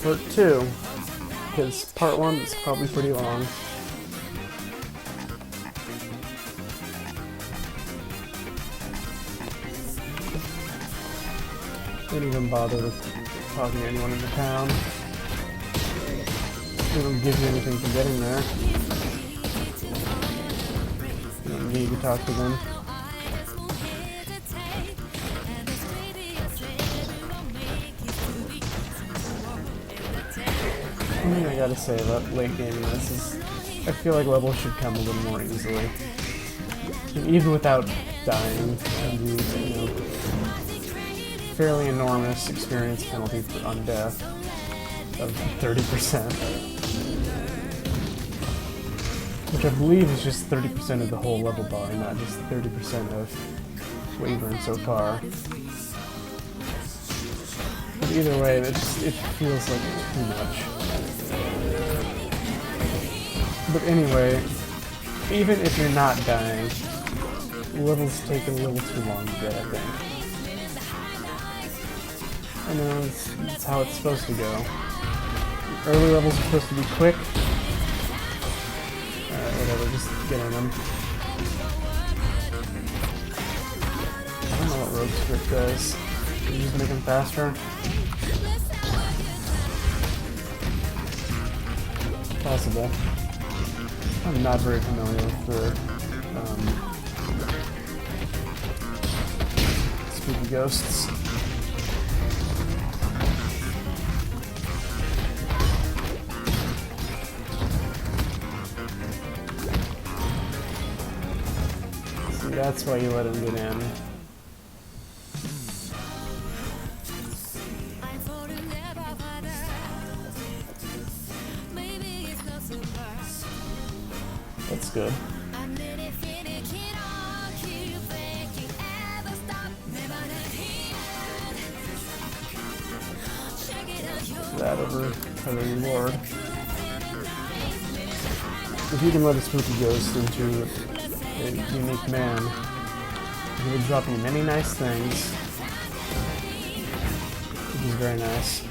part 2, because part 1 is probably pretty long. Didn't even bother with talking to anyone in the town. They don't give you anything for getting there. You don't need to talk to them. One thing I gotta say about late gaming this is I feel like levels should come a little more easily. And even without dying, and you know, fairly enormous experience penalty on death of 30%. Which I believe is just 30% of the whole level bar, not just 30% of what you've earned so far. But either way, it feels like too much. But anyway, even if you're not dying, levels take a little too long to get, I think. I know, it's how it's supposed to go. Early levels are supposed to be quick. Whatever, just get in them. I don't know what Rogue Script does. Can you just make them faster? Possible. I'm not very familiar with the spooky ghosts. See, that's why you let him get in. That's good. That over a reward. If you can let a spooky ghost into a unique man, he will drop you many nice things, which is very nice.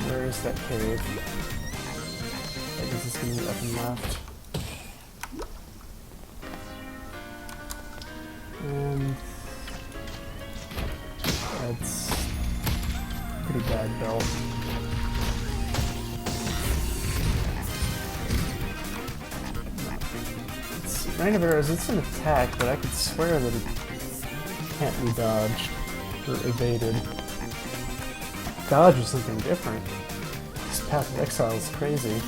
Where's that cave? I guess it's gonna be up and left. That's a pretty bad belt. Rain of Arrows, it's an attack, but I could swear that it can't be dodged or evaded. Dodge is something different. This Path of Exile is crazy.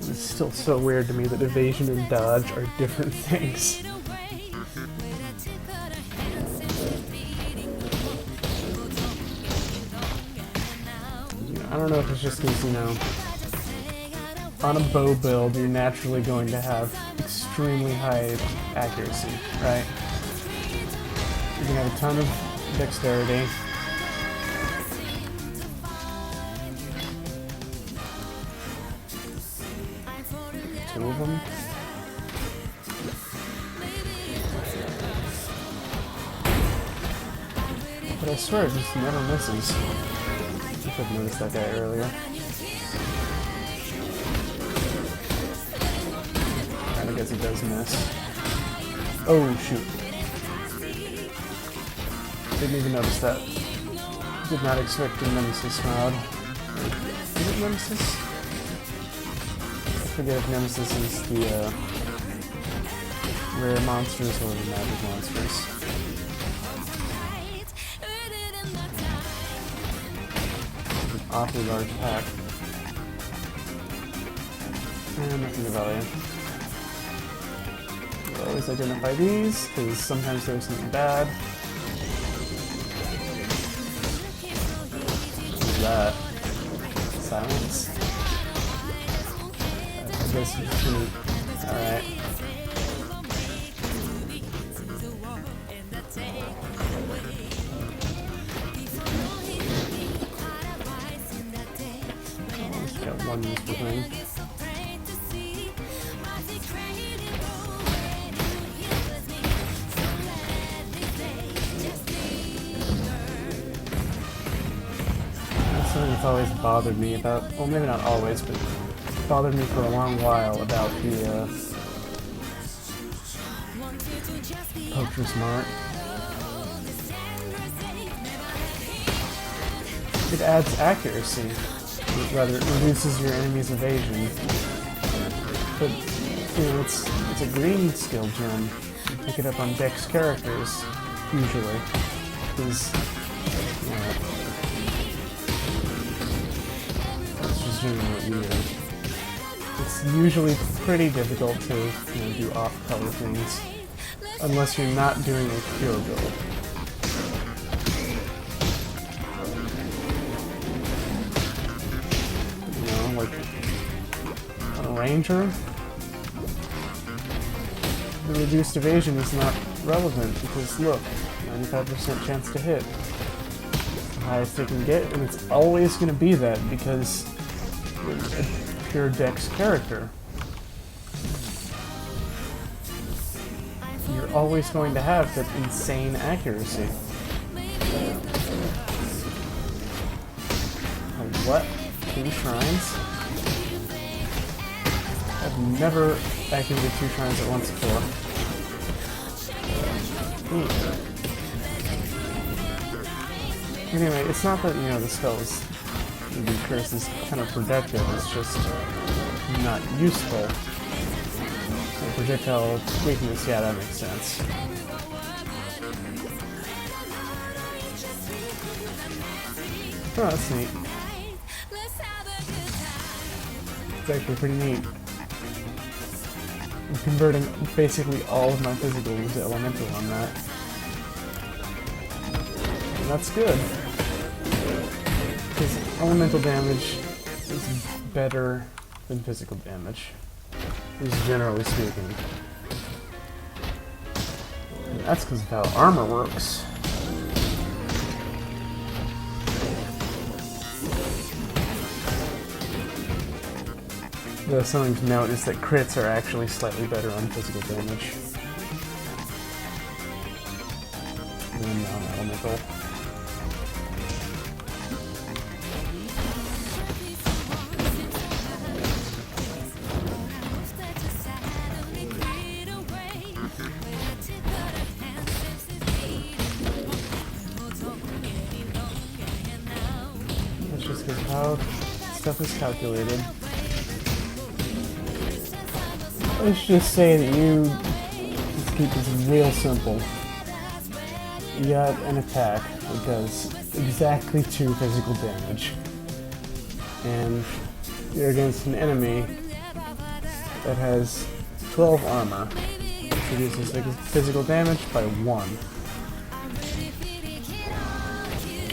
It's still so weird to me that evasion and dodge are different things. I don't know if it's just because, you know, on a bow build, you're naturally going to have extremely high accuracy, right? You're going to have a ton of dexterity. Two of them. But I swear it just never misses. I should have noticed that guy earlier. I guess he does miss. Oh shoot. Didn't even notice that. Did not expect the Nemesis mod. Is it Nemesis? I forget if Nemesis is the rare monsters or the magic monsters. An awfully large pack. And nothing of value. We'll always identify these, because sometimes there's something bad. What's that? Silence? I guess you just need... Alright. one useful thing. That's something that's always bothered me about, well, maybe not always, but bothered me for a long while about the Poacher's Smart. It adds accuracy, rather it reduces your enemy's evasion. But you know, it's a green skill gem. You pick it up on Dex characters usually, because you know, that's just generally what you do. It's usually pretty difficult to do off-color things, unless you're not doing a pure build. Like on a ranger, the reduced evasion is not relevant because look, 95% chance to hit. It's the highest it can get, and it's always going to be that because it's a pure Dex character. You're always going to have that insane accuracy. What? 2 shrines? I've never activated 2 shrines at once before. Anyway, it's not that, the spells the curse is kind of protective, it's just not useful. So projectile weakness, yeah, that makes sense. Oh, that's neat. It's actually pretty neat. I'm converting basically all of my physical to elemental on that. And that's good. Because elemental damage is better than physical damage, just generally speaking. And that's because of how armor works. Something to note is that crits are actually slightly better on physical damage than on elemental. That's just because how stuff is calculated. Let's just say that let's keep this real simple. You got an attack that does exactly 2 physical damage. And you're against an enemy that has 12 armor, which reduces physical damage by 1.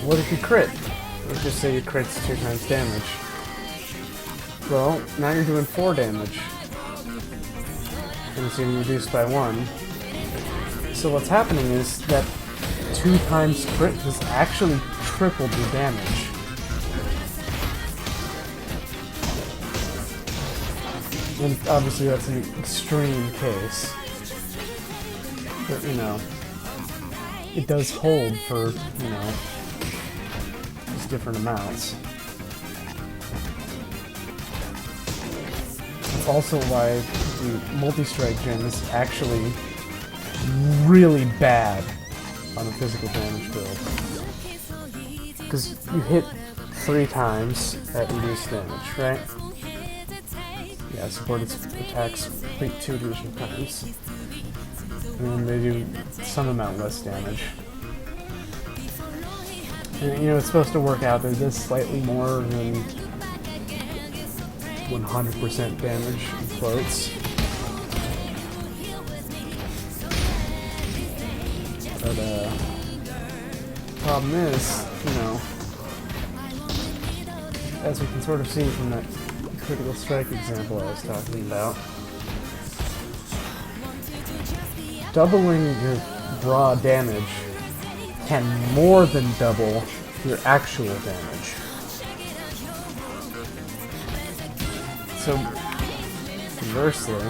What if you crit? Let's just say you crit's 2 times damage. Well, now you're doing 4 damage. And it's being reduced by 1. So what's happening is that 2 times crit has actually tripled your damage. And obviously that's an extreme case. But, it does hold for, just different amounts. That's also why the multi-strike gem is actually really bad on a physical damage build. Because you hit 3 times at reduced damage, right? Yeah, supported attacks complete 2 additional times. And then they do some amount less damage. And it's supposed to work out that it does slightly more than 100% damage in quotes. But problem is, as we can sort of see from that critical strike example I was talking about, doubling your raw damage can more than double your actual damage. So, conversely,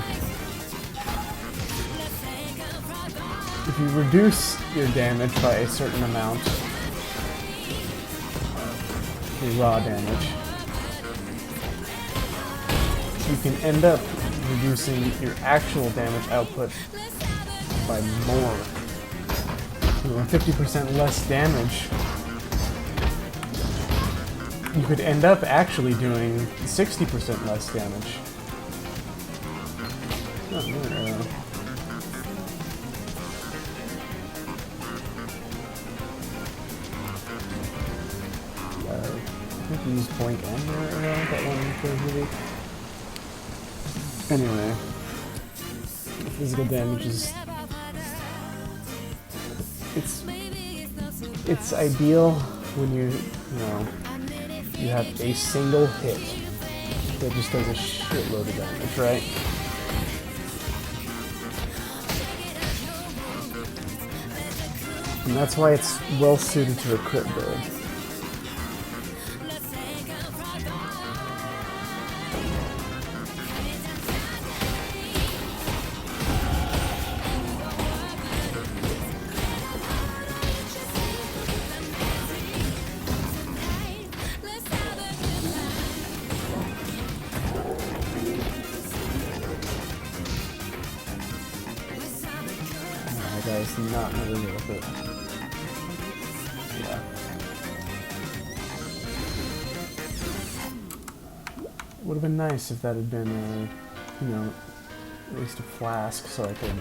if you reduce your damage by a certain amount, your raw damage, you can end up reducing your actual damage output by more. You know, 50% less damage. You could end up actually doing 60% less damage. Oh, no. I think you use Blink on there, that one for movie. Anyway, physical damage is... It's ideal when you know, you have a single hit that just does a shitload of damage, right? And that's why it's well suited to a crit build. That is not really worth it. Yeah. Would have been nice if that had been you know, at least a flask so I could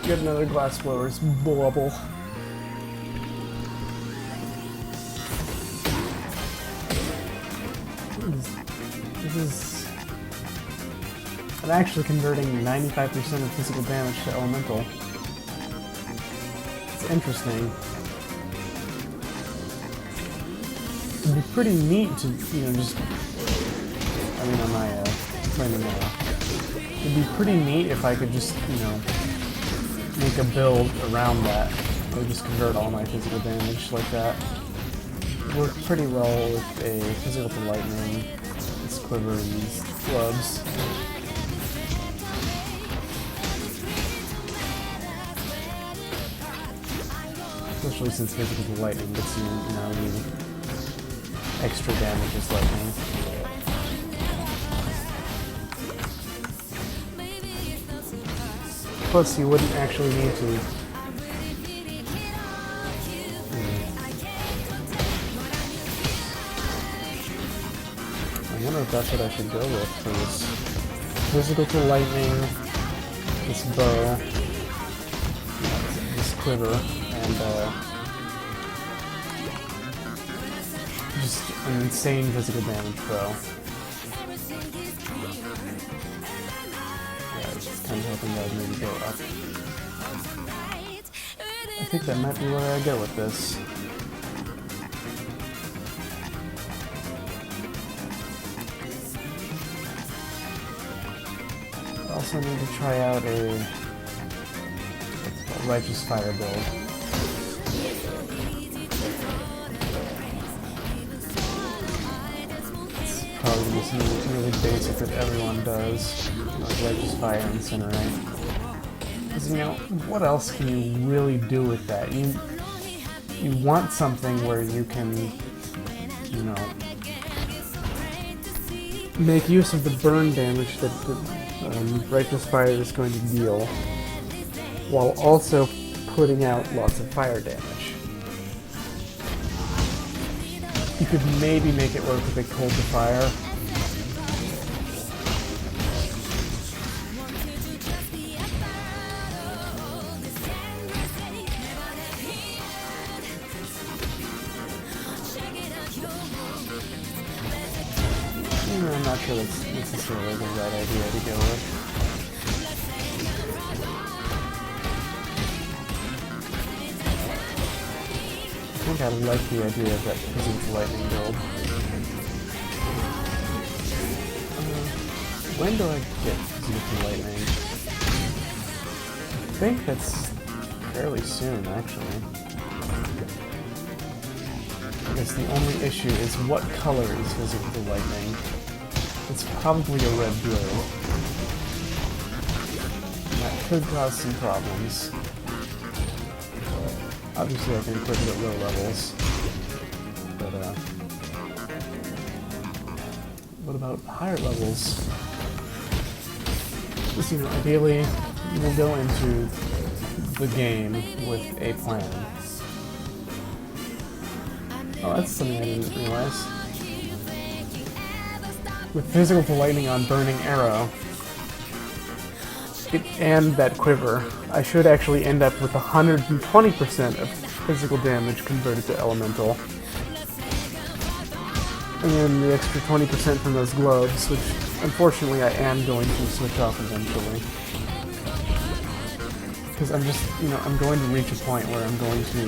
get another glass blower's bubble. This is... I'm actually converting 95% of physical damage to elemental. It's interesting. It'd be pretty neat to, you know, just... I mean, on my flaming arrow. It'd be pretty neat if I could just, you know, make a build around that. Or just convert all my physical damage like that. It worked pretty well with a physical to lightning, this quiver, and these gloves. Especially since physical to lightning gets you, you know, the extra damage as lightning. Plus, you wouldn't actually need to. I wonder if that's what I should go with for this. Physical to lightning, this bow, this quiver, and just an insane physical damage bow. Yeah, I was just kind of hoping that would maybe go up. I think that might be where I go with this. I also need to try out a what's called Righteous Fire build. It's probably just really basic that everyone does, like Righteous Fire and Incinerate. Because, you know, what else can you really do with that? You want something where you can, you know, make use of the burn damage that Righteous Fire is going to deal, while also putting out lots of fire damage. You could maybe make it work with a Cold to Fire. I'm not sure that's necessarily the right idea to go with. I think I like the idea of that physical lightning build. When do I get physical lightning? I think that's fairly soon, actually. I guess the only issue is what color is physical lightning? It's probably a red blue. And that could cause some problems. Obviously I can equip it at low levels. But what about higher levels? Just, you know, ideally we'll go into the game with a plan. Oh, that's something I didn't realize. With physical to lightning on Burning Arrow, and that quiver, I should actually end up with 120% of physical damage converted to elemental. And then the extra 20% from those gloves, which unfortunately I am going to switch off eventually. Because I'm just, you know, I'm going to reach a point where I'm going to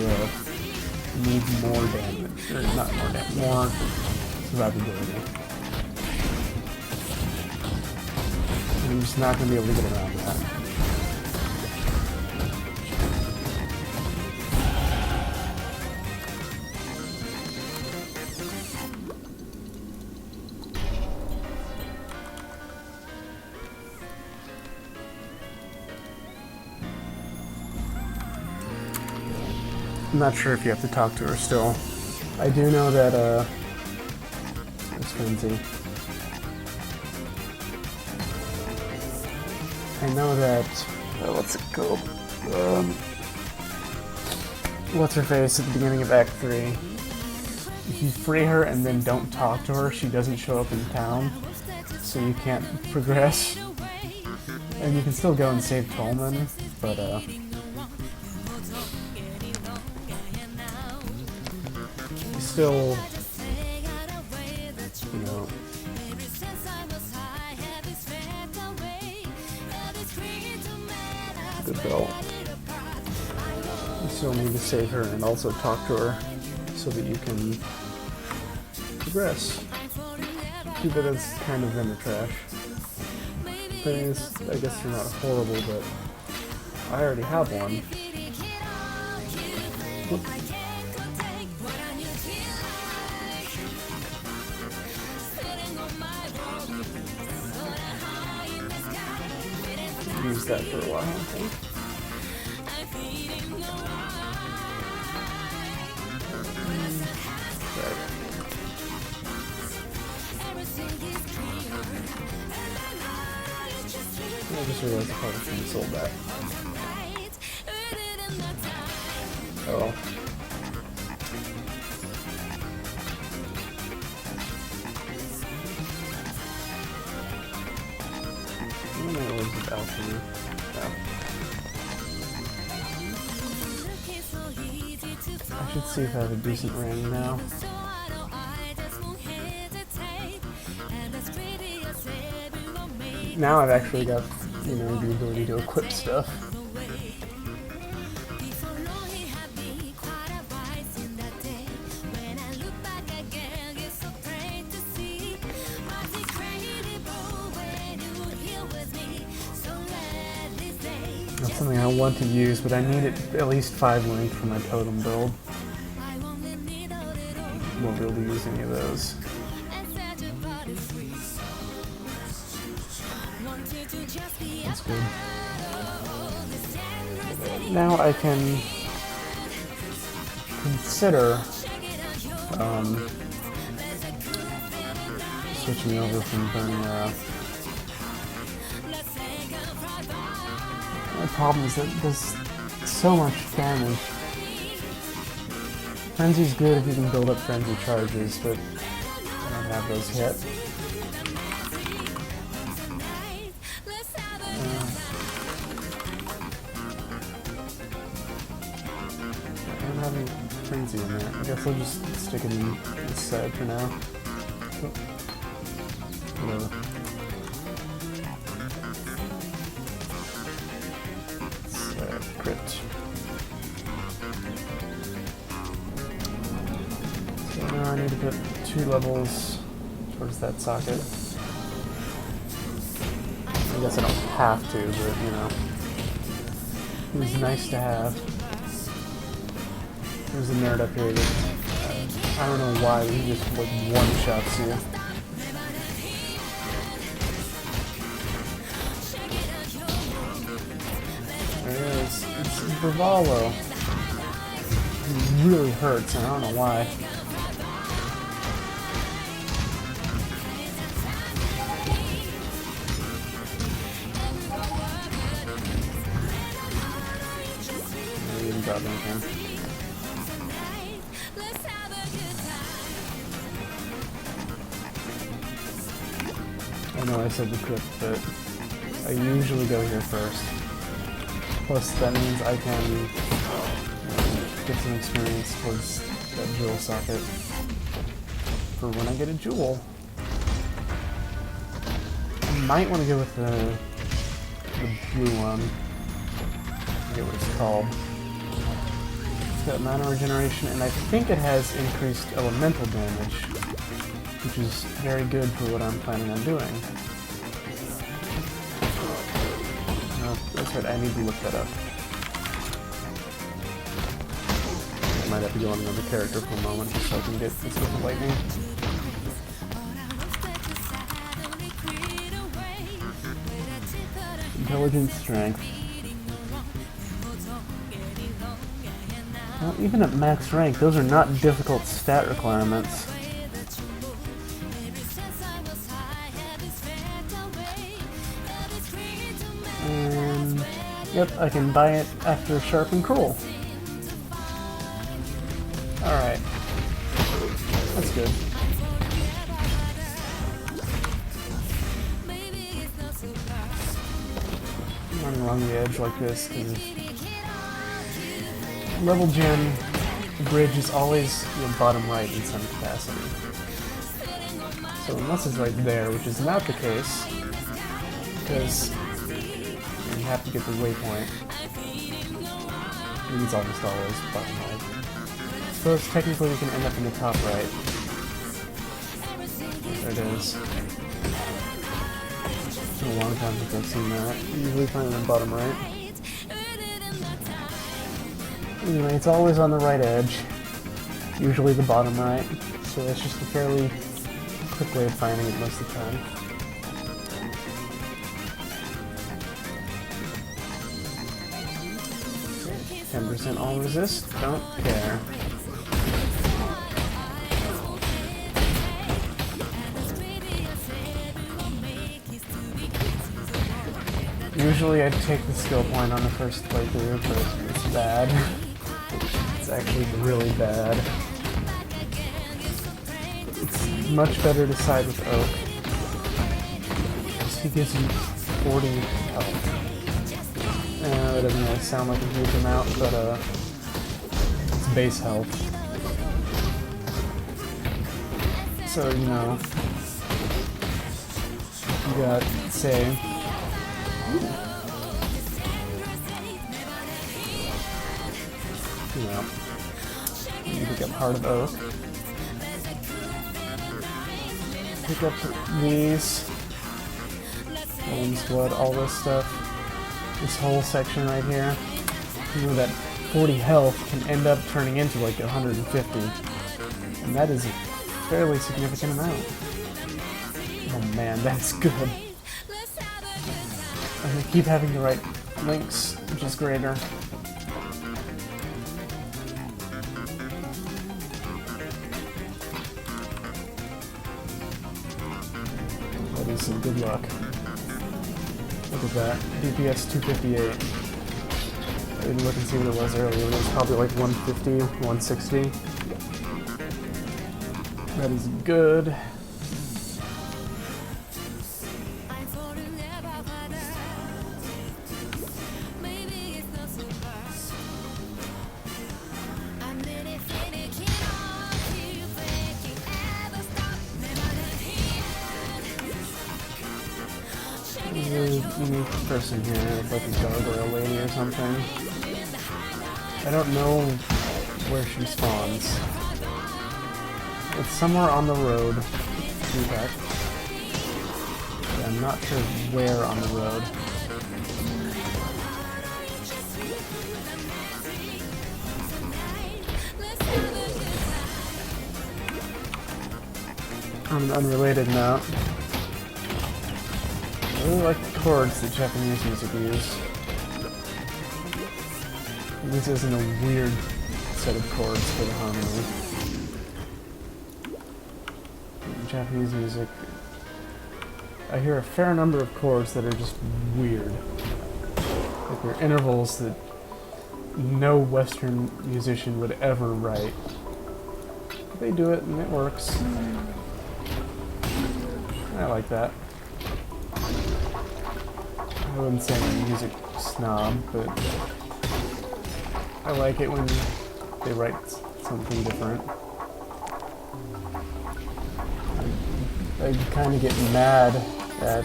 need more damage, or not more damage, more survivability. And I'm just not going to be able to get around that. I'm not sure if you have to talk to her still. I do know that, it's Frenzy. I know that, what's it called? What's her face at the beginning of Act 3? If you free her and then don't talk to her, she doesn't show up in town, so you can't progress. And you can still go and save Tolman, but, still, you know, good belt. You still need to save her and also talk to her so that you can progress. Too bad it's kind of in the trash. Thing is, I guess you're not horrible, but I already have one. Whoop. Use that for a while, I think. Right. I just realized I probably shouldn't have sold that. Oh. Alchemy. Yeah. I should see if I have a decent ring now. Now I've actually got, you know, the ability to equip stuff. That's something I want to use, but I need it at least 5 link for my totem build. Won't be able to use any of those. That's good. Now I can consider switching over from Burning Arrow. The problem is that there's so much damage. Frenzy's good if you can build up frenzy charges, but I don't have those yet. I don't have any frenzy in there. I guess I'll just stick it in this side for now. Whatever. Crit. So now I need to put 2 levels towards that socket. I guess I don't have to, but you know, it was nice to have. There's a nerd up here that I don't know why he just like one-shots you. he is. It's Bravalo. He really hurts, and I don't know why. I even got him here. I know I said the crypt, but I usually go here first. Plus, that means I can get some experience towards that jewel socket for when I get a jewel. I might want to go with the blue one. I forget what it's called. It's got mana regeneration, and I think it has increased elemental damage, which is very good for what I'm planning on doing. That's right, I need to look that up. I might have to go on another character for a moment just so I can get this with the lightning. Intelligence, strength. Well, even at max rank, those are not difficult stat requirements. And yep, I can buy it after Sharp and Cruel. Alright. That's good. I'm running along the edge like this because level gen bridge is always bottom right in some capacity. So unless it's right there, which is not the case, because you have to get the waypoint. It's almost always bottom right. So technically we can end up in the top right. There it is. It's been a long time since I've seen that. Usually find it in the bottom right. Anyway, it's always on the right edge. Usually the bottom right. So it's just a fairly quick way of finding it most of the time. 10% all resist, don't care. Usually I'd take the skill point on the first playthrough, but it's bad. It's actually really bad. It's much better to side with Oak. Because he gives you 40 health. That doesn't really sound like a huge amount, but it's base health. So, you know, you got, say, you know, you pick up Heart of Oak. Pick up these, Ellen's Blood, all this stuff. This whole section right here. You know that 40 health can end up turning into like 150. And that is a fairly significant amount. Oh man, that's good. I'm gonna keep having the right links, which is greater. That is some good luck. Look at that. DPS 258. I didn't look and see what it was earlier. It was probably like 150, 160. That is good. Unique person here, like a gargoyle lady or something. I don't know where she spawns. It's somewhere on the road, in fact. But I'm not sure where on the road. On an unrelated note, I really like the chords that Japanese music use. This isn't a weird set of chords for the harmony. In Japanese music, I hear a fair number of chords that are just weird. Like they're intervals that no Western musician would ever write. But they do it and it works. I like that. I wouldn't say I'm a music snob, but I like it when they write something different. I kind of get mad at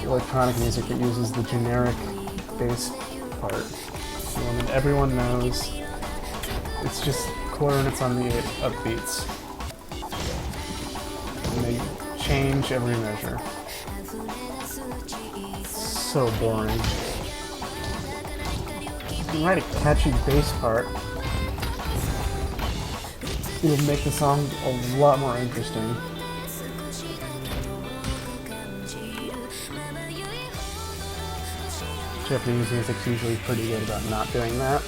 electronic music that uses the generic bass part. The one that everyone knows. It's just coordinates on the upbeats. And they change every measure. So boring. You can write a catchy bass part. It'll make the song a lot more interesting. Japanese music's usually pretty good about not doing that.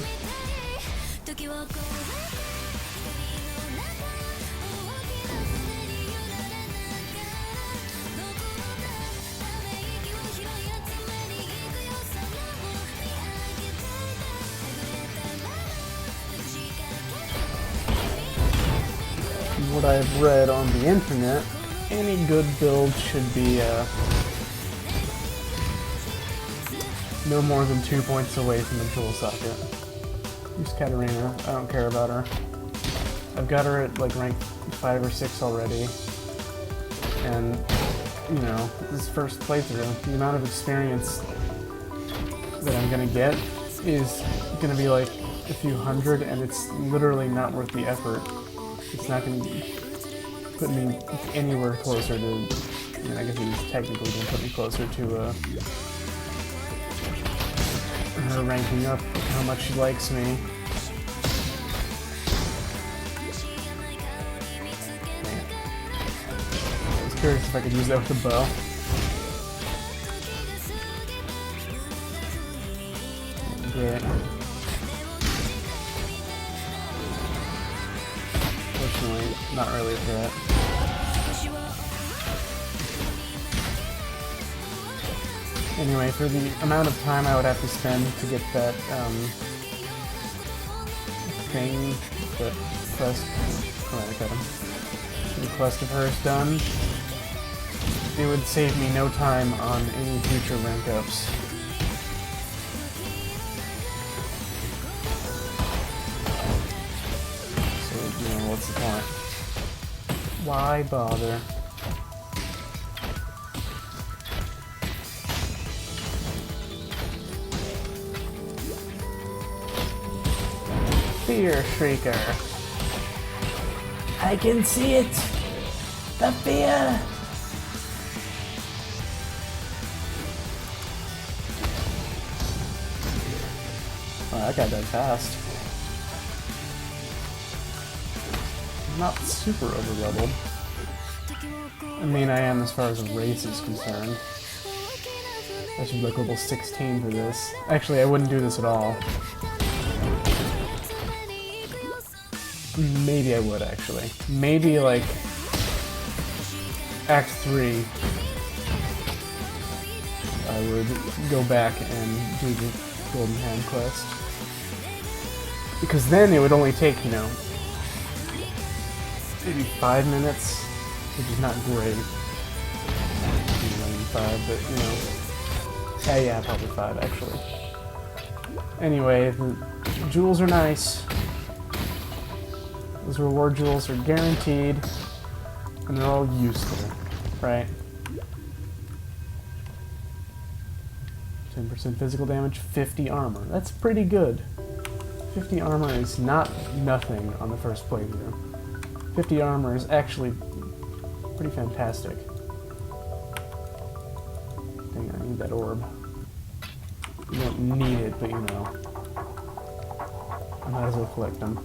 What I've read on the internet, any good build should be no more than 2 points away from the jewel socket. Use Katarina, I don't care about her. I've got her at like rank 5 or 6 already. And, you know, this first playthrough, the amount of experience that I'm gonna get is gonna be like a few hundred, and it's literally not worth the effort. It's not gonna put me anywhere closer to, I mean, I guess it's technically gonna put me closer to, her ranking up how much she likes me. I was curious if I could use that with a bow. Great. Fortunately, not really a threat. Anyway, for the amount of time I would have to spend to get that thing, that quest, the quest of hers done, it would save me no time on any future rank ups. So, you know, what's the point? Why bother? Fear Shrieker. I can see it! The fear! Oh, that guy died fast. Not super over-leveled. I mean, I am as far as a race is concerned. I should be like level 16 for this. Actually, I wouldn't do this at all. Maybe I would, actually. Maybe, like, Act 3, I would go back and do the Golden Hand quest. Because then it would only take, you know, maybe 5 minutes, which is not great. Maybe running 5, but, you know. Yeah, probably 5, actually. Anyway, the jewels are nice. Those reward jewels are guaranteed, and they're all useful, right? 10% physical damage, 50 armor. That's pretty good. 50 armor is not nothing on the first playthrough. 50 armor is actually pretty fantastic. Dang, I need that orb. You don't need it, but you know. I might as well collect them.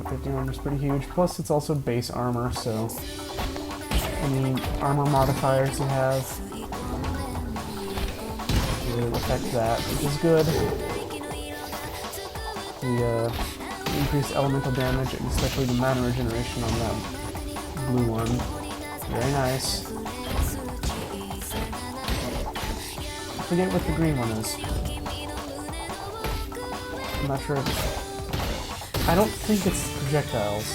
50 armor is pretty huge. Plus, it's also base armor, so any armor modifiers you have. Will affect that, which is good. The increased elemental damage, and especially the mana regeneration on that blue one. Very nice. I forget what the green one is. I'm not sure if it's... I don't think it's projectiles.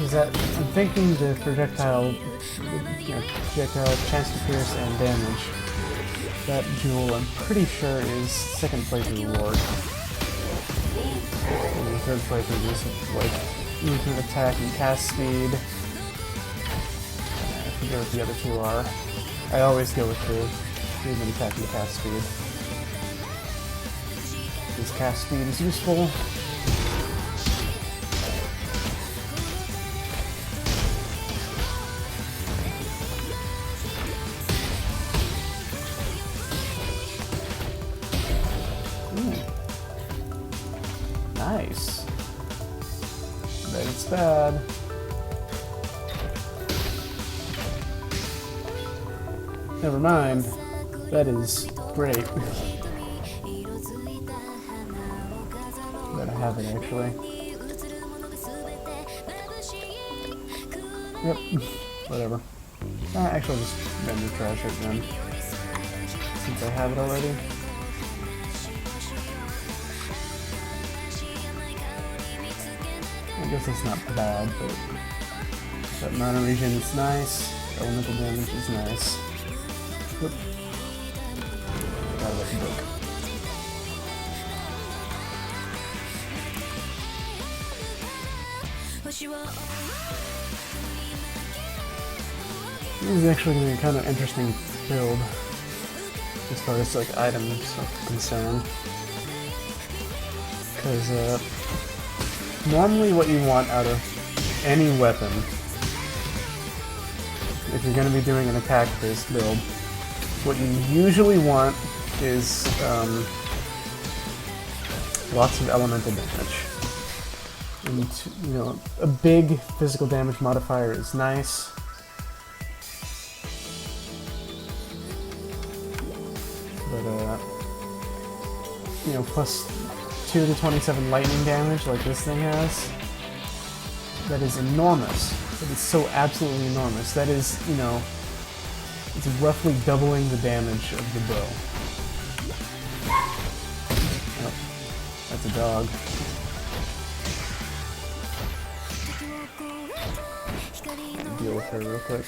Is that... I'm thinking the projectile chance to pierce and damage. That jewel, I'm pretty sure, is second playthrough reward. And the third playthrough is like movement, attack, and cast speed. I forget what the other two are. I always go with the movement, attack, and cast speed. This cast speed is useful. Nice. But it's bad. Never mind. That is great. But I have it actually. Yep. Whatever. Actually, I'll just render trash it then. Since I have it already. I guess it's not bad, but that mana regen is nice. Elemental damage is nice. Whoop. Forgot about the book. This is actually going to be a kind of interesting build as far as like items are concerned. Because normally what you want out of any weapon, if you're going to be doing an attack-based build, what you usually want is lots of elemental damage. And, you know, a big physical damage modifier is nice. But, you know, plus 2 to 27 lightning damage like this thing has. That is enormous. That is so absolutely enormous. That is, you know, it's roughly doubling the damage of the bow. Oh, that's a dog. Deal with her real quick.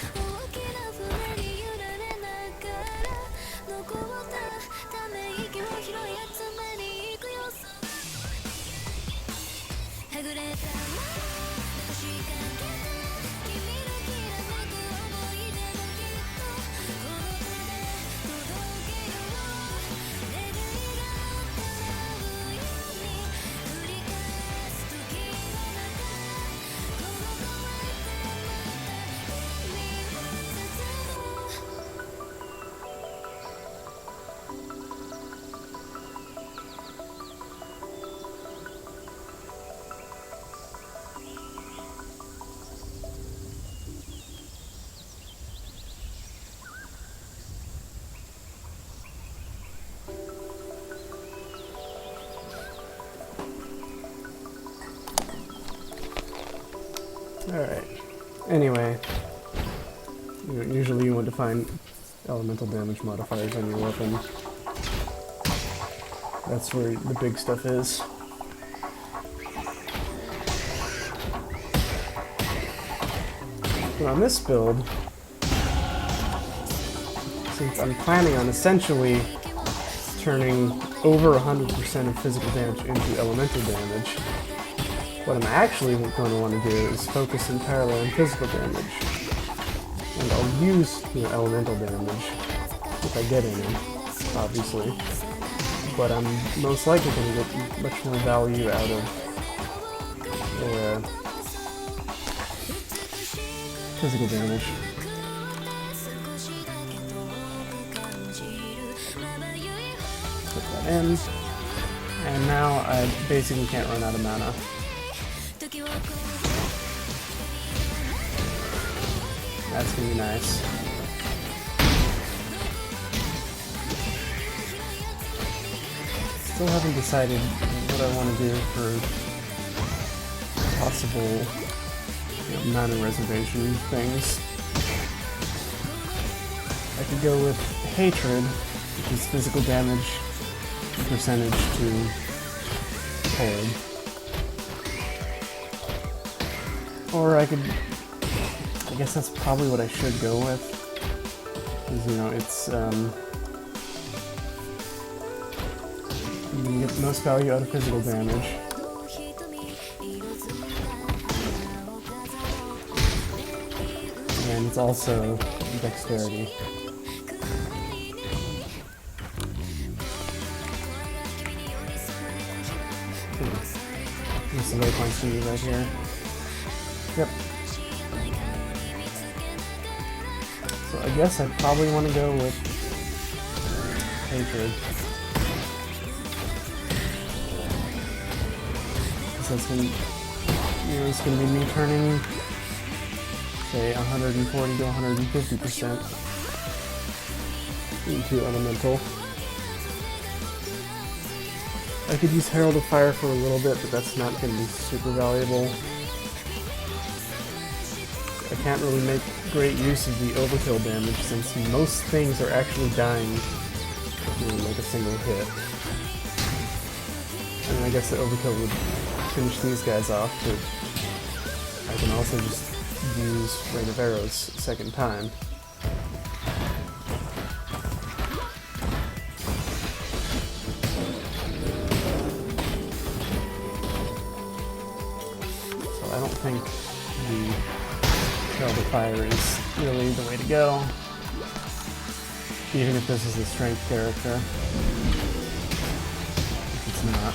Alright. Anyway, usually you want to find elemental damage modifiers on your weapon. That's where the big stuff is. But on this build, since I'm planning on essentially turning over 100% of physical damage into elemental damage, what I'm actually going to want to do is focus entirely on physical damage. And I'll use, you know, elemental damage if I get any, obviously. But I'm most likely going to get much more value out of physical damage. Put that in. And now I basically can't run out of mana. That's gonna be nice. Still haven't decided what I want to do for possible mana reservation things. I could go with Hatred, which is physical damage percentage to cold. Or I guess that's probably what I should go with. Because, it's, you can get the most value out of physical damage. And it's also dexterity. There's some waypoints to use right here. Yep. So I guess I probably want to go with Hatred. So it's gonna be me turning, say, 140 to 150% into elemental. I could use Herald of Fire for a little bit, but that's not going to be super valuable. I can't really make great use of the overkill damage since most things are actually dying in like a single hit. And I guess the overkill would finish these guys off, but I can also just use Rain of Arrows second time. So I don't think the Herald of Fire is really the way to go, even if this is a strength character. If it's not.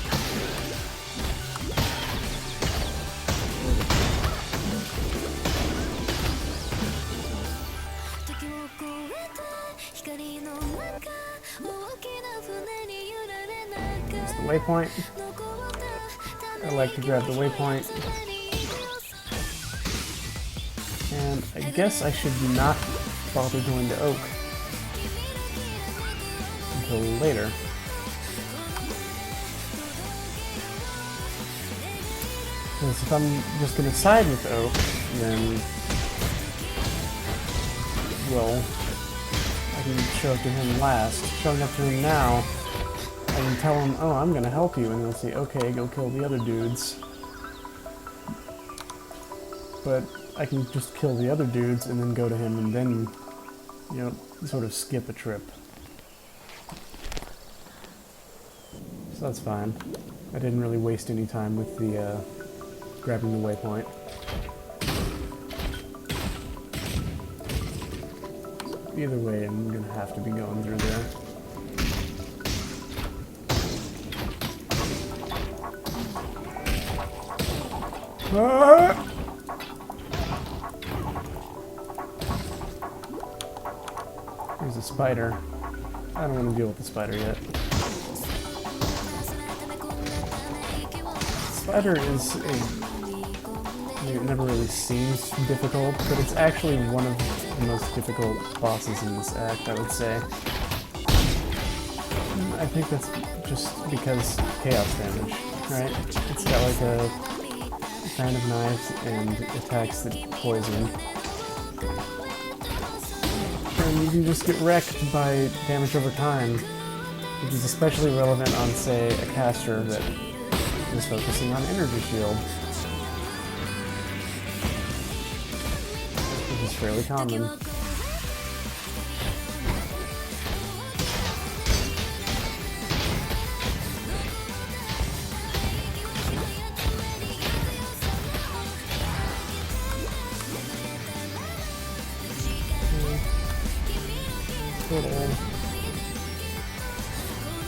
There's the waypoint. I like to grab the waypoint. And I guess I should not bother going to Oak until later. Because if I'm just going to side with Oak, then, well, I can show up to him last. Showing up to him now, I can tell him, oh, I'm going to help you, and he'll say, okay, go kill the other dudes. But I can just kill the other dudes and then go to him and then, sort of skip a trip. So that's fine. I didn't really waste any time with the, grabbing the waypoint. Either way, I'm gonna have to be going through there. Ah! There's a spider. I don't want to deal with the spider yet. Spider is it never really seems difficult, but it's actually one of the most difficult bosses in this act, I would say. I think that's just because chaos damage, right? It's got like a fan of knives and attacks that poison. And you can just get wrecked by damage over time, which is especially relevant on, say, a caster that is focusing on energy shield, which is fairly common.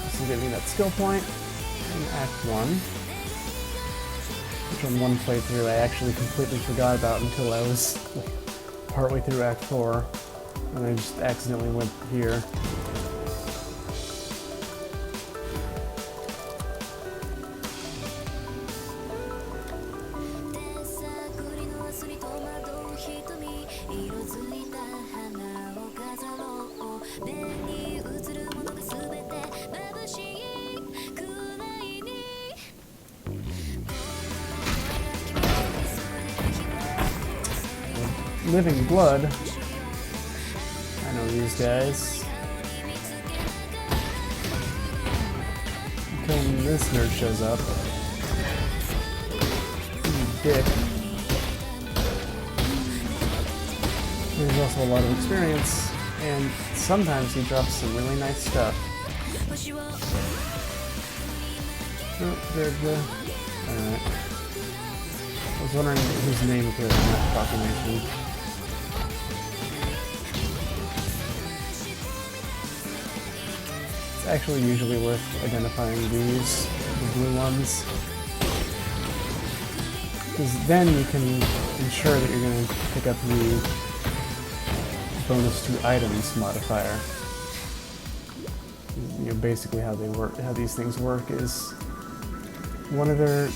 This will give me that skill point in Act 1, which on one playthrough I actually completely forgot about until I was partway through Act 4, and I just accidentally went here. Living Blood. I know these guys. Until this nerd shows up. Dick. There's also a lot of experience, and sometimes he drops some really nice stuff. Oh, there's the... Alright. I was wondering whose name appeared in that proclamation. It's actually usually worth identifying these, the blue ones. Because then you can ensure that you're going to pick up the bonus to items modifier. You know, basically how they work, how these things work is one of their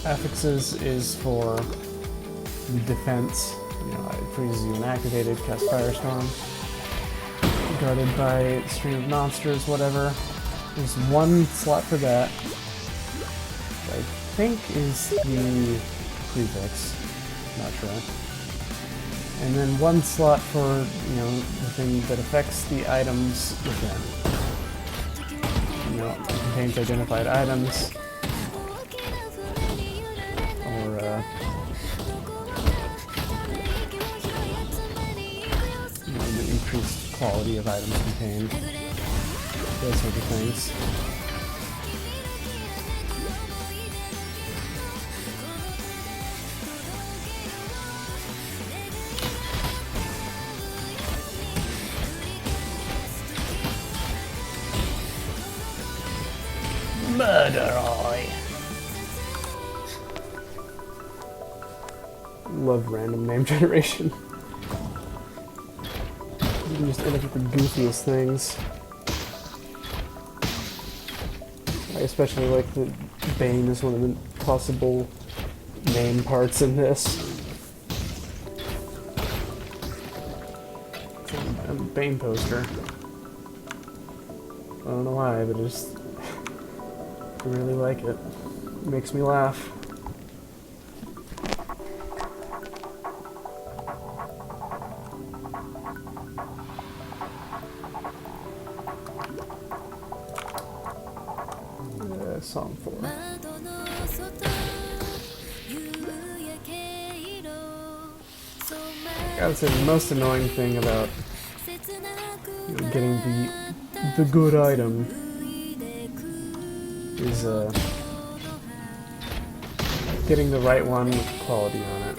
affixes is for the defense. You know, it freezes you inactivated, cast Firestorm, guarded by stream of monsters, whatever. There's one slot for that. I think is the prefix. Not sure. And then one slot for, you know, the thing that affects the items within. You know, it contains identified items. Or, you know, the increased quality of items contained. Those sort of things. Murder Eye. Love random name generation. You can just end up with the goofiest things. I especially like that Bane is one of the possible name parts in this. It's a Bane poster. I don't know why, but I really like it. It makes me laugh. Song 4. Gotta say, the most annoying thing about, you know, getting the good item is getting the right one with quality on it.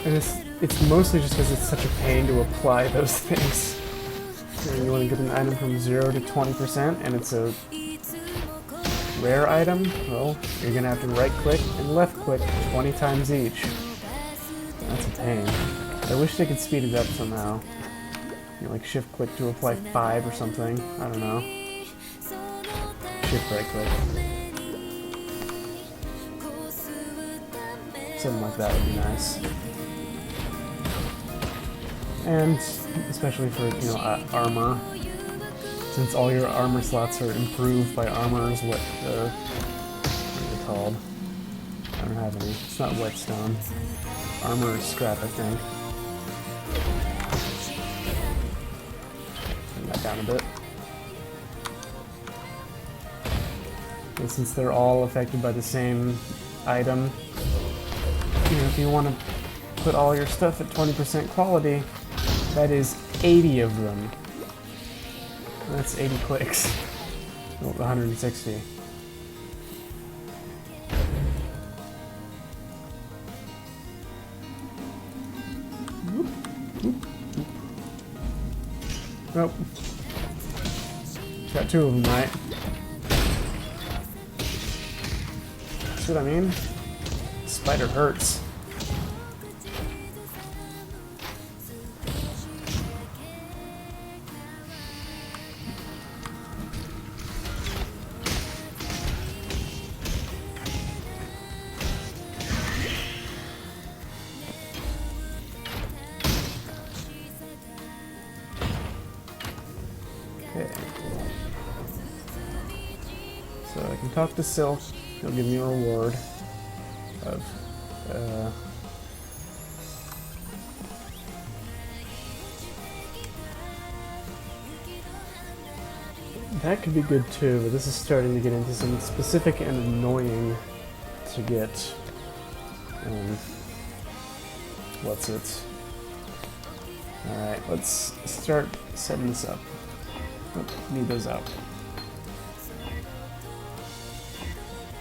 And it's mostly just because it's such a pain to apply those things. You want to get an item from 0 to 20% and it's a rare item, well, you're going to have to right click and left click 20 times each. That's a pain. I wish they could speed it up somehow. You know, like shift click to apply 5 or something. I don't know. Shift right click. Something like that would be nice. And especially for, you know, armor, since all your armor slots are improved by armor is what are they called? I don't have any. It's not whetstone. Armor is scrap, I think. Bring that down a bit. And since they're all affected by the same item, you know, if you want to put all your stuff at 20% quality, that is 80 of them. That's 80 clicks. Oh, 160. Nope. Got 2 of them, right? See what I mean? Spider hurts. Okay. So I can talk to Silk. He'll give me a reward of that could be good too, but this is starting to get into some specific and annoying to get. What's it? Alright, let's start setting this up. Oh, need those out.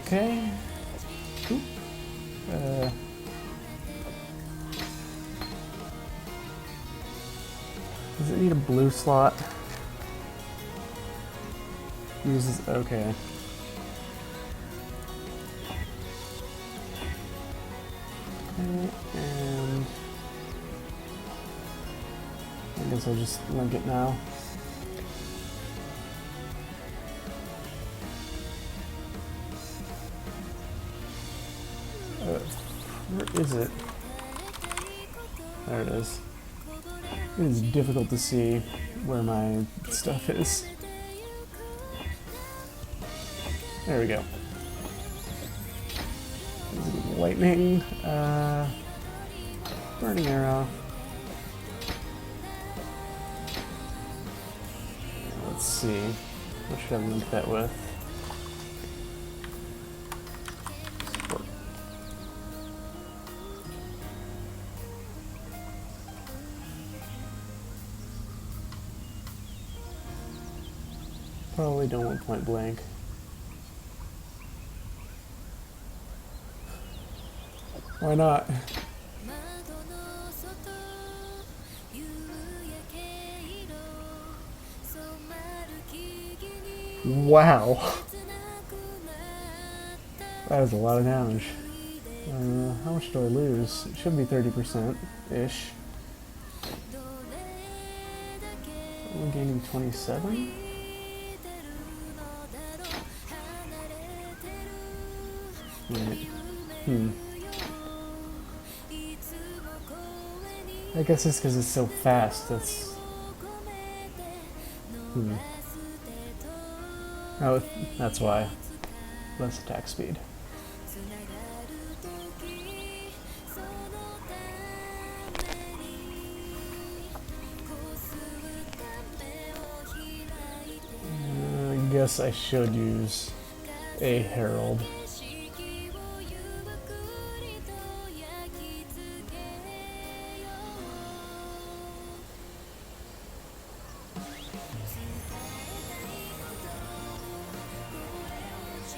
Okay. Oop. Does it need a blue slot? Uses, okay. And I guess I'll just link it now. Where is it? There it is. It is difficult to see where my stuff is. There we go. Lightning, burning arrow. Let's see. What should I link that with? Support. Probably don't want point blank. Why not? Wow. That is a lot of damage. How much do I lose? It should be 30%-ish. Only gaining 27? Right. I guess it's because it's so fast. That's. Oh, that's why. Less attack speed. I guess I should use a Herald.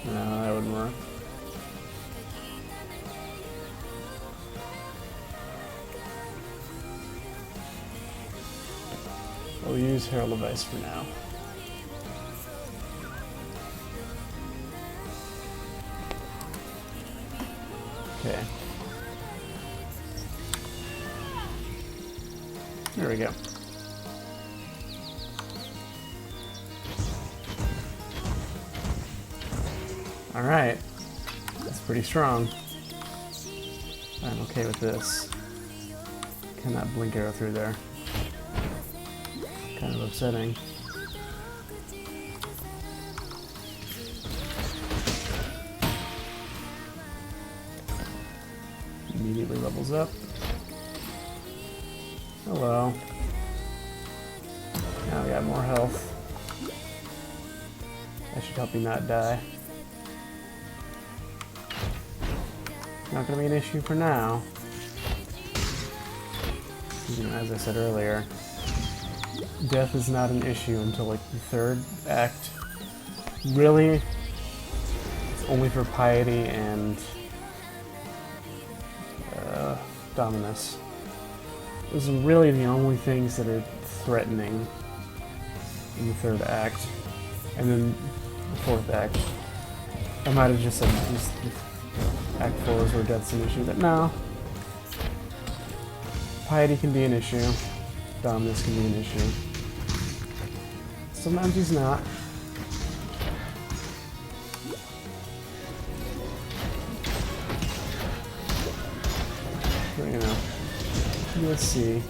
No, that wouldn't work. We'll use Herald of Ice for now. Okay. There we go. Alright. That's pretty strong. I'm okay with this. Cannot blink arrow through there. Kind of upsetting. Immediately levels up. Hello. Now we got more health. That should help you not die. Not gonna be an issue for now. You know, as I said earlier, death is not an issue until like the third act. Really, it's only for piety and dominus. Those are really the only things that are threatening in the third act. And then the fourth act. I might have just said just Act 4 is where death's an issue, but no. Piety can be an issue. Dominus can be an issue. Sometimes he's not. But, you know. Let's see.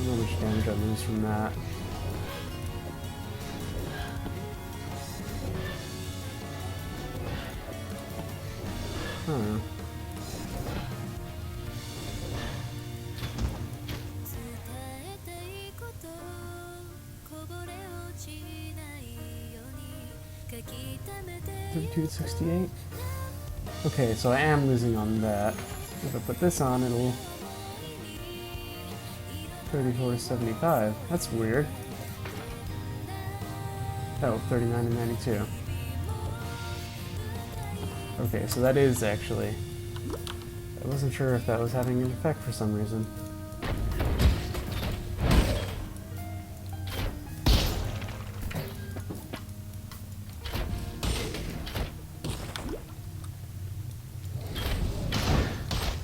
how much damage I lose from that. Huh. $32 to 68? Okay, so I am losing on that. If I put this on, it'll 34 to 75. That's weird. Oh, 39 and 92. Okay, so that is actually... I wasn't sure if that was having an effect for some reason.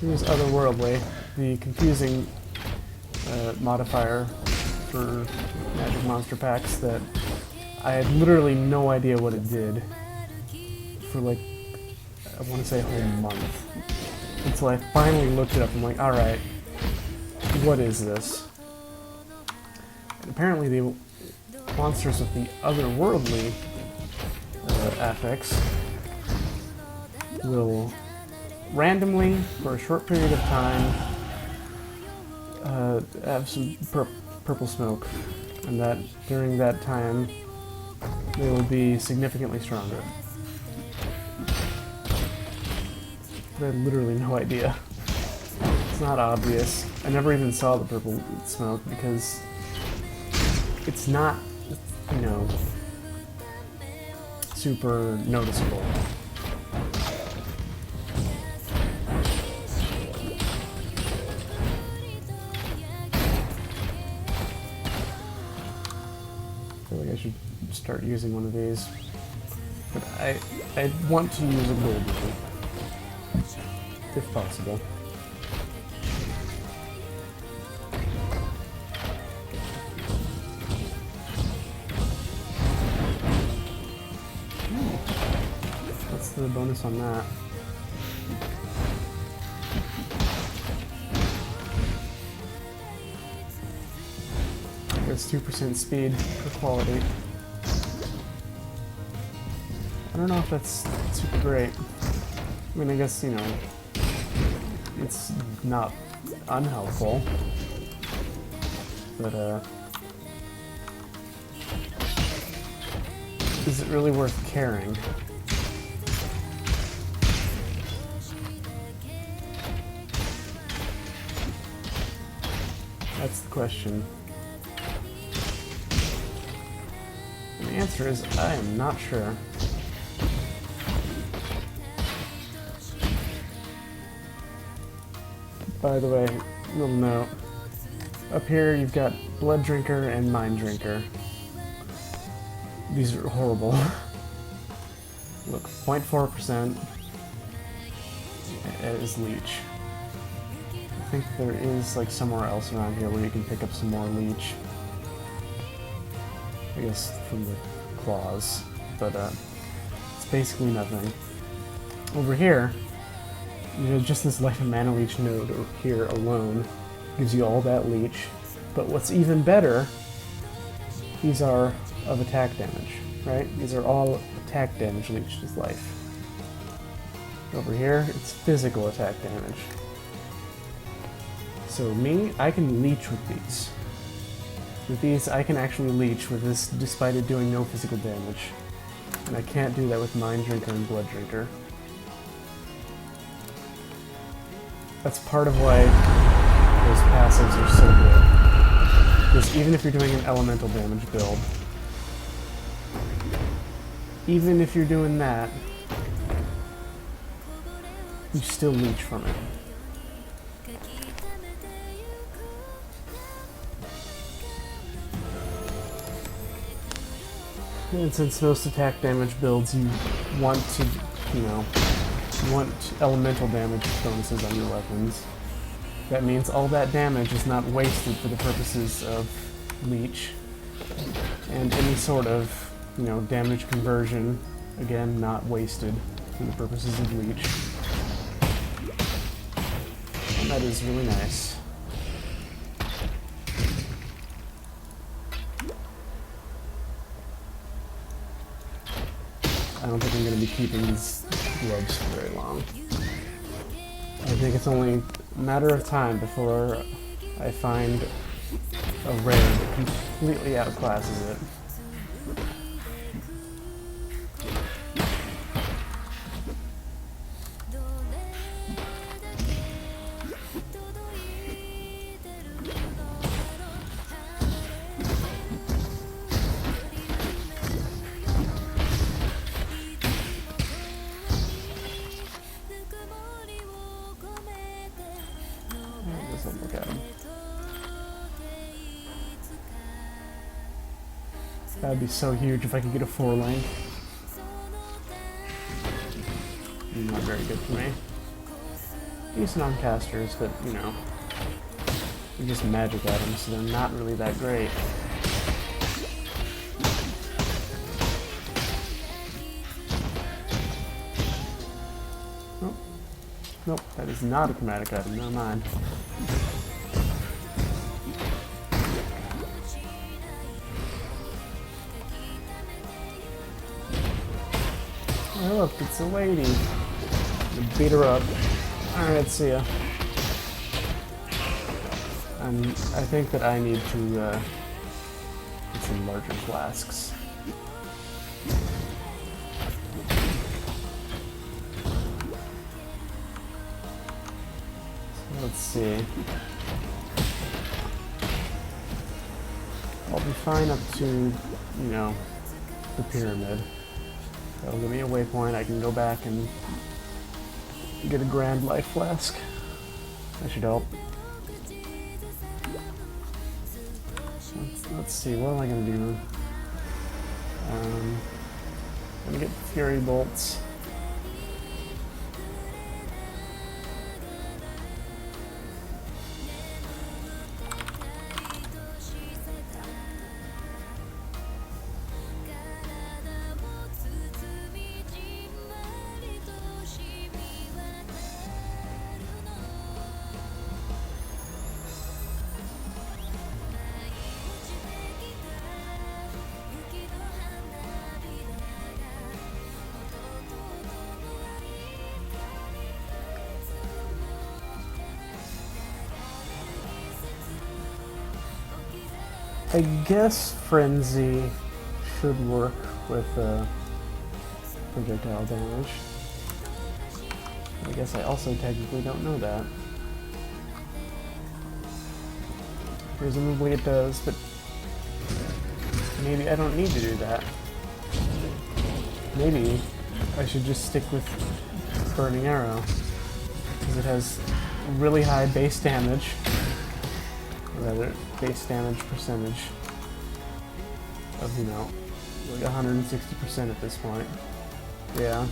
Here's Otherworldly, the confusing modifier for Magic Monster Packs that I had literally no idea what it did for like, I want to say a whole month. Until I finally looked it up. I'm like, alright, what is this? And apparently the monsters with the Otherworldly affix will randomly, for a short period of time, have some purple smoke, and that during that time they will be significantly stronger. But I had literally no idea. It's not obvious. I never even saw the purple smoke because it's not, you know, super noticeable. I feel like I should start using one of these. But I want to use a gold one, if possible. What's the bonus on that? It's 2% speed per quality. I don't know if that's super great. I mean, I guess, you know, it's not unhelpful, but is it really worth caring? That's the question. And the answer is, I am not sure. By the way, little note. Up here you've got Blood Drinker and Mind Drinker. These are horrible. Look, 0.4% is Leech. I think there is like somewhere else around here where you can pick up some more Leech. I guess from the claws, but it's basically nothing. Over here, you know, just this Life and Mana Leech node here alone gives you all that Leech. But what's even better, these are of attack damage, right? These are all attack damage leeched as life. Over here, it's physical attack damage. So me, I can leech with these. With these, I can actually leech with this despite it doing no physical damage. And I can't do that with Mind Drinker and Blood Drinker. That's part of why those passives are so good. Because even if you're doing an elemental damage build, even if you're doing that, you still leech from it. And since most attack damage builds, you want to, you know, want elemental damage bonuses on your weapons. That means all that damage is not wasted for the purposes of leech. And any sort of, you know, damage conversion, again, not wasted for the purposes of leech. And that is really nice. be keeping these gloves for very long. I think it's only a matter of time before I find a raid that completely outclasses it. Look at him. That'd be so huge if I could get a 4-lane. Not very good for me. Decent on casters, but you know, they're just magic items, so they're not really that great. Nope. Nope, that is not a chromatic item, never mind. Oh, look, it's a lady. Beat her up. Alright, see ya. And I think that I need to get some larger flasks. So let's see. I'll be fine up to, you know, the pyramid. That'll give me a waypoint. I can go back and get a grand life flask. That should help. Let's see, what am I gonna do? I'm gonna get Fury Bolts. I guess Frenzy should work with projectile damage. I guess I also technically don't know that. Presumably it does, but maybe I don't need to do that. Maybe I should just stick with Burning Arrow, because it has really high base damage. Rather, base damage percentage of, you know, like 160% at this point. Yeah.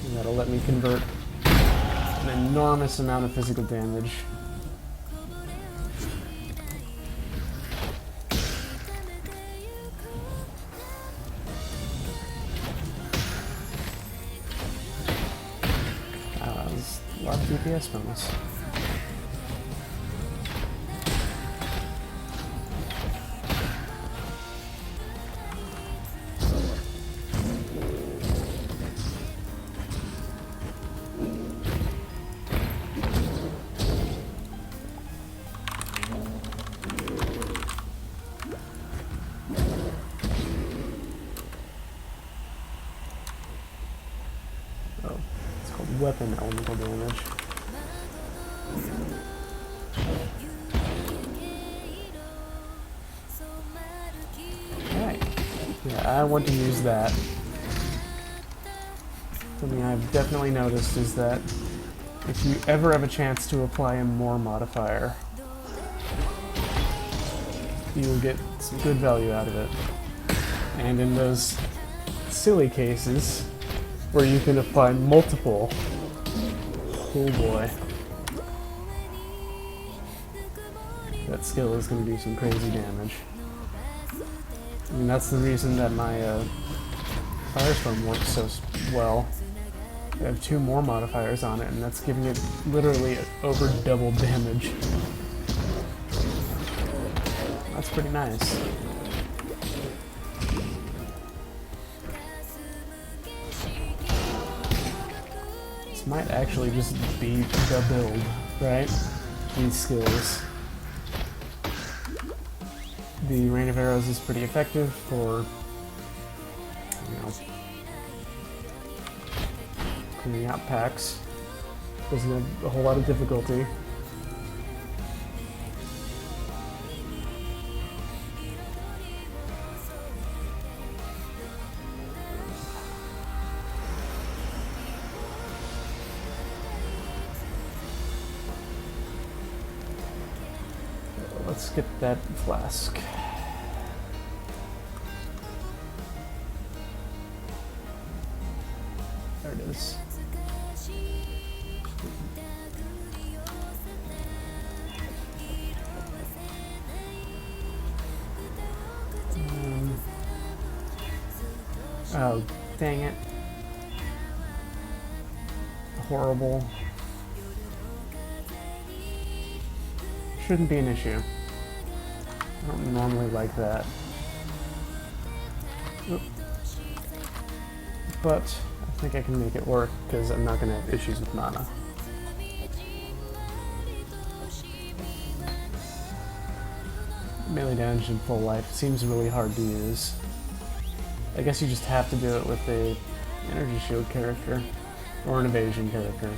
And that'll let me convert an enormous amount of physical damage. That was a lot of DPS bonus. Weapon elemental damage. Alright. Yeah, I want to use that. Something I've definitely noticed is that if you ever have a chance to apply a more modifier, you will get some good value out of it. And in those silly cases where you can apply multiple, oh boy, that skill is going to do some crazy damage. I mean, that's the reason that my Firestorm works so well. I have 2 more modifiers on it, and that's giving it literally over double damage. That's pretty nice. This might actually just be the build, right? These skills. The Rain of Arrows is pretty effective for, you know, clearing out packs. Doesn't have a whole lot of difficulty. Let's get that flask. There it is. Oh, dang it. Horrible. Shouldn't be an issue. I don't normally like that. Oop. But I think I can make it work because I'm not going to have issues with mana. Melee damage in full life seems really hard to use. I guess you just have to do it with a energy shield character or an evasion character.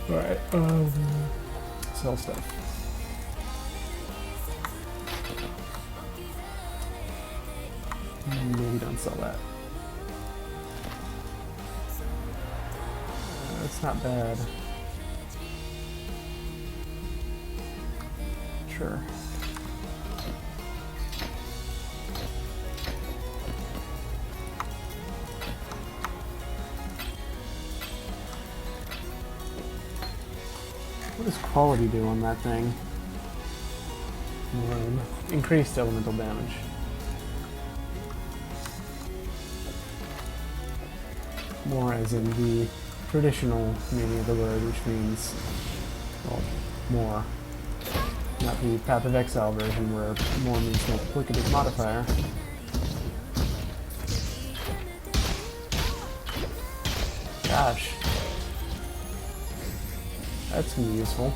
Alright, sell stuff. Maybe don't sell that. That's not bad. Sure. What does quality do on that thing? Increased elemental damage. More as in the traditional meaning of the word, which means, well, more. Not the Path of Exile version where more means multiplicative modifier. Gosh. That's gonna be useful.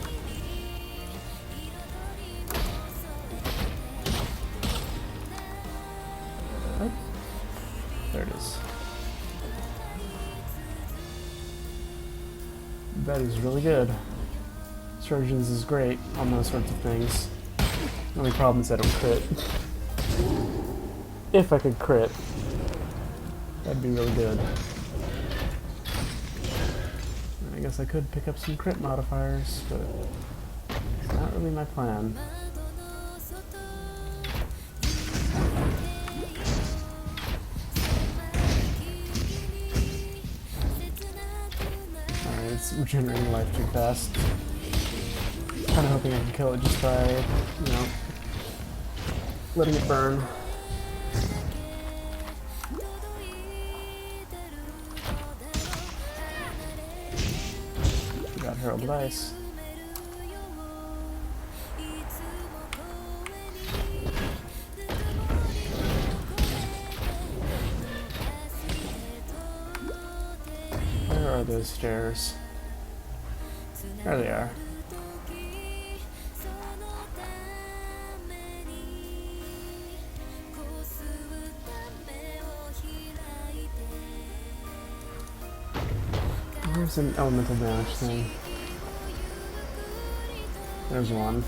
There it is. That is really good. Surgeons is great on those sorts of things. The only problem is I don't crit. If I could crit, that'd be really good. I guess I could pick up some crit modifiers, but it's not really my plan. Alright, it's regenerating life too fast. Kind of hoping I can kill it just by, you know, letting it burn. Herald Dice. Where are those stairs? There they are. Where's an elemental damage thing? There's one.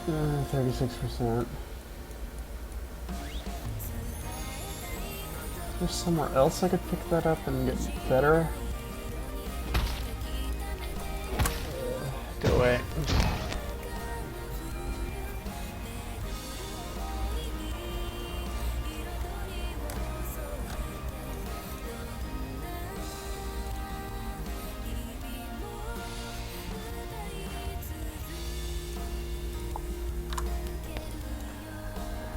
36%. There's somewhere else I could pick that up and get better. Go away.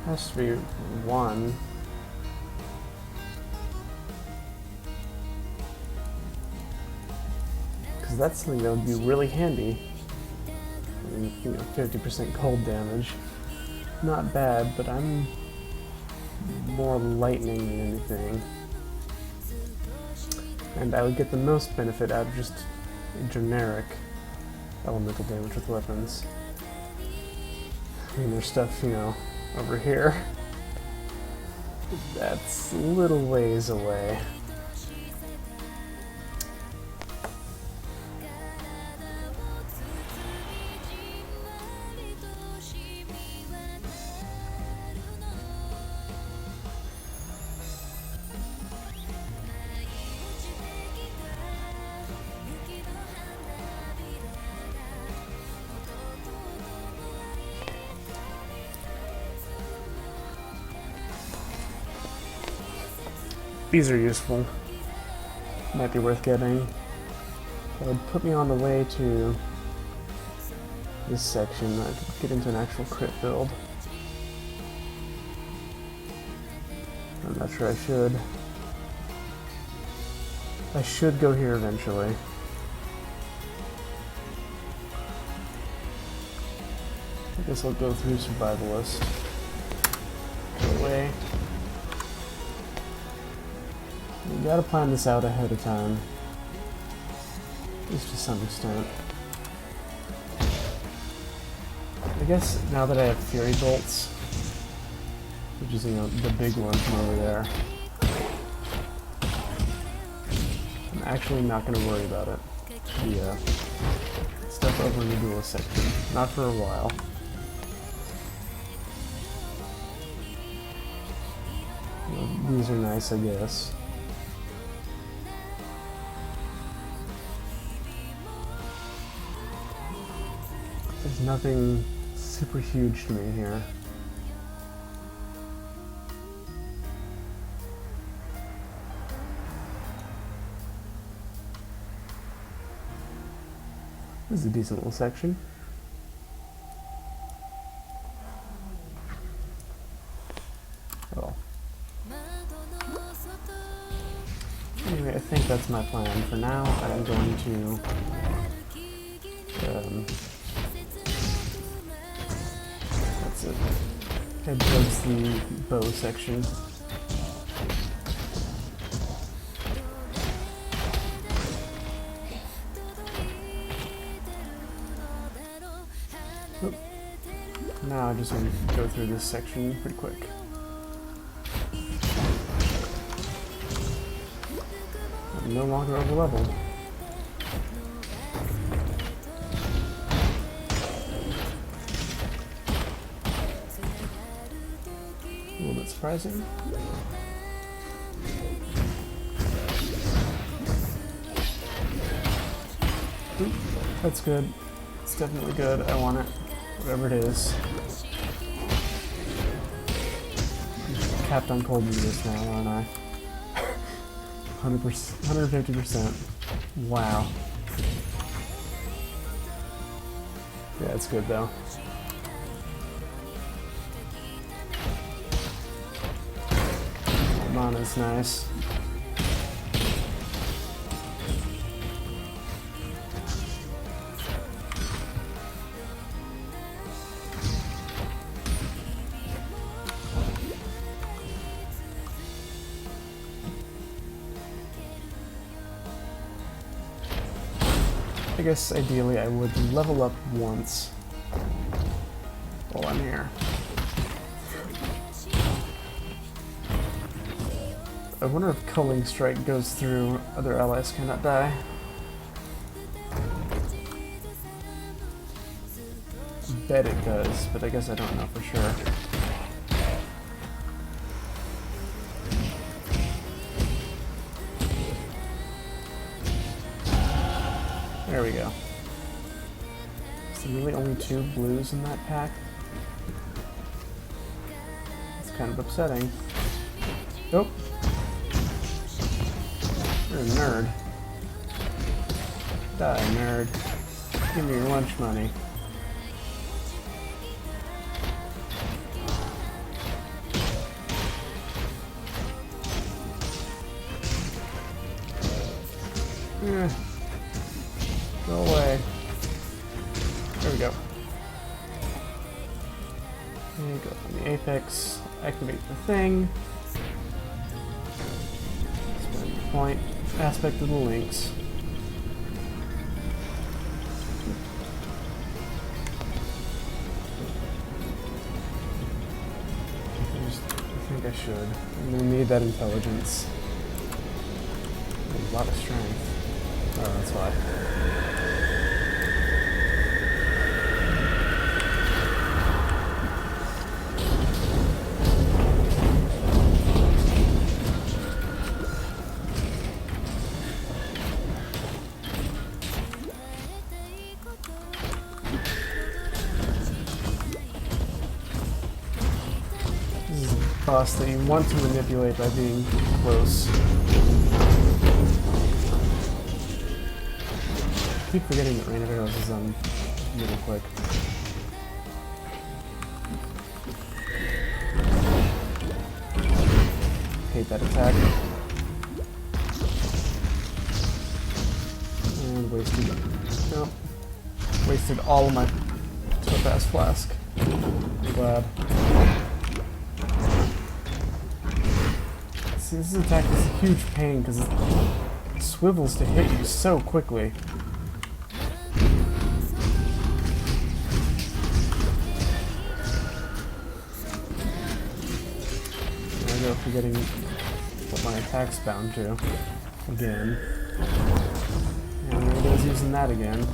Has to be one. Because that's something that would be really handy. I mean, you know, 50% cold damage. Not bad, but I'm more lightning than anything. And I would get the most benefit out of just a generic elemental damage with weapons. I mean, there's stuff, you know, over here that's a little ways away. These are useful. Might be worth getting. It would put me on the way to this section. I could get into an actual crit build. I'm not sure I should. I should go here eventually. I guess I'll go through Survivalist. Go away. You gotta plan this out ahead of time. At least to some extent. I guess now that I have Fury Bolts, which is, you know, the big one from over there, I'm actually not gonna worry about it. The stuff over in the duelist section. Not for a while. Well, these are nice, I guess. There's nothing super huge to me here. This is a decent little section. Oh. Anyway, I think that's my plan. For now, I'm going to head towards the bow section. Oop. Now I just want to go through this section pretty quick. I'm no longer over leveled. A little bit surprising. Oop, that's good. It's definitely good. I want it. Whatever it is. I'm capped on cold meters now, aren't I? 100%, 150%. Wow. Yeah, it's good though. Mana's nice. I guess ideally I would level up once while I'm here. I wonder if Culling Strike goes through, other allies cannot die. Bet it does, but I guess I don't know for sure. There we go. Is there really only 2 blues in that pack? It's kind of upsetting. Oh! You're a nerd. Die, nerd. Give me your lunch money. Go away. There we go. There you go. On the apex. activate the thing. Spend point aspect of the links. I think I should. I'm gonna need that intelligence. A lot of strength. Oh, that's why. This is a boss that you want to manipulate by being close. I keep forgetting that Rain of Arrows is on middle click. Hate that attack. And wasted. Nope. Wasted all of my Topaz Flask. I'm glad. See, this attack is a huge pain because it swivels to hit you so quickly. I go forgetting what my attack's bound to. Again. And there it is using that again.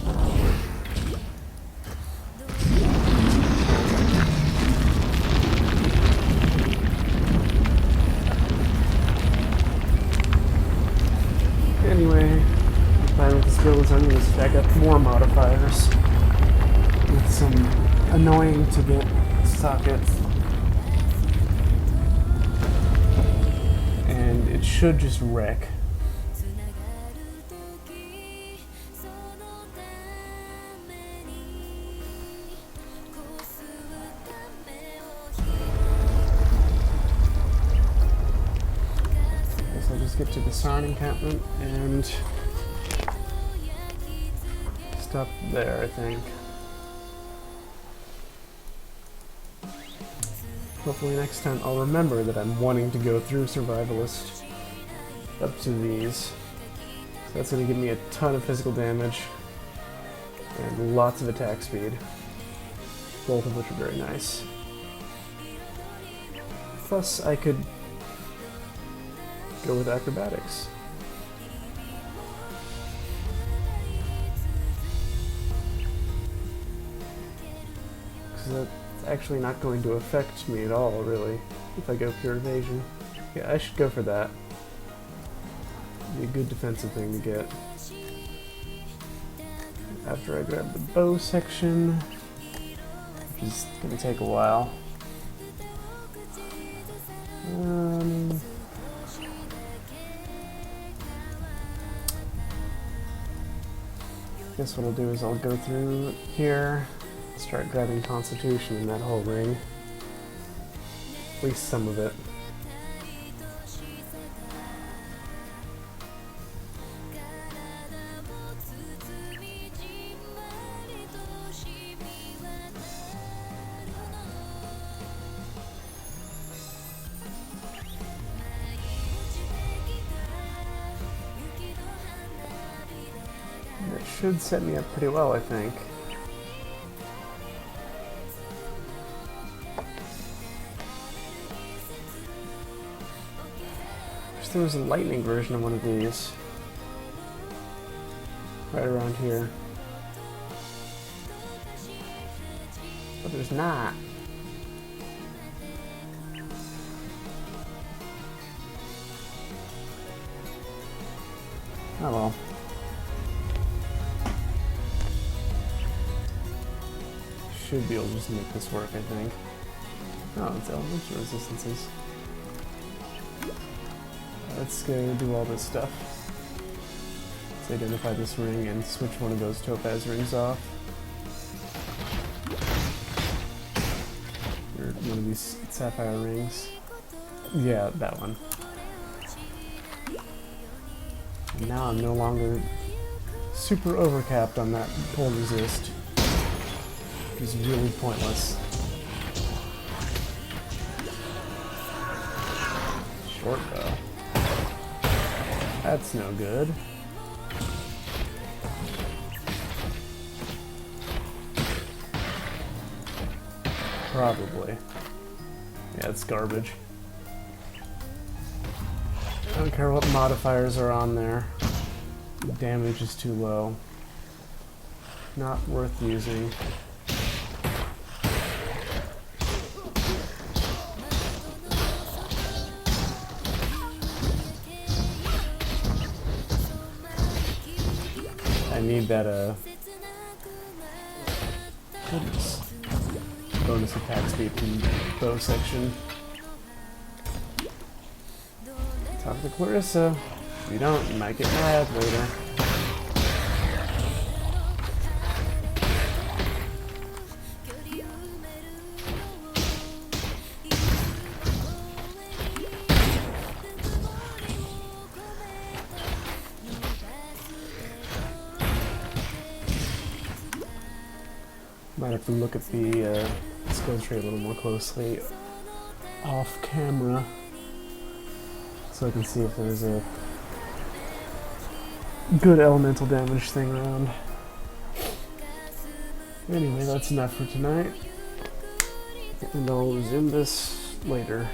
Anyway, the plan with this build is I'm going to stack up more modifiers with some annoying to get sockets. And it should just wreck. I'll just get to the Sarn encampment and stop there, I think. Hopefully next time I'll remember that I'm wanting to go through Survivalist up to these. So that's going to give me a ton of physical damage and lots of attack speed, both of which are very nice. Plus I could go with acrobatics. Because that's actually not going to affect me at all, really, if I go pure evasion. Yeah, I should go for that. Be a good defensive thing to get. After I grab the bow section, which is going to take a while. Guess what I'll do is I'll go through here, start grabbing Constitution in that whole ring. At least some of it. That should set me up pretty well, I think. Wish there was a lightning version of one of these. Right around here. But there's not. Oh well. Should be able to just make this work, I think. Oh, it's elemental resistances. Let's go do all this stuff. Let's identify this ring and switch one of those topaz rings off. Or one of these sapphire rings. Yeah, that one. And now I'm no longer super overcapped on that pull resist. Which is really pointless. short bow. That's no good. Probably. Yeah, it's garbage. I don't care what modifiers are on there. The damage is too low. Not worth using. I need that, goodness. Bonus attack speed from bow section. Talk to Clarissa. If you don't, you might get mad later. Might have to look at the skill tree a little more closely off camera so I can see if there's a good elemental damage thing around. Anyway, that's enough for tonight, and I'll resume this later.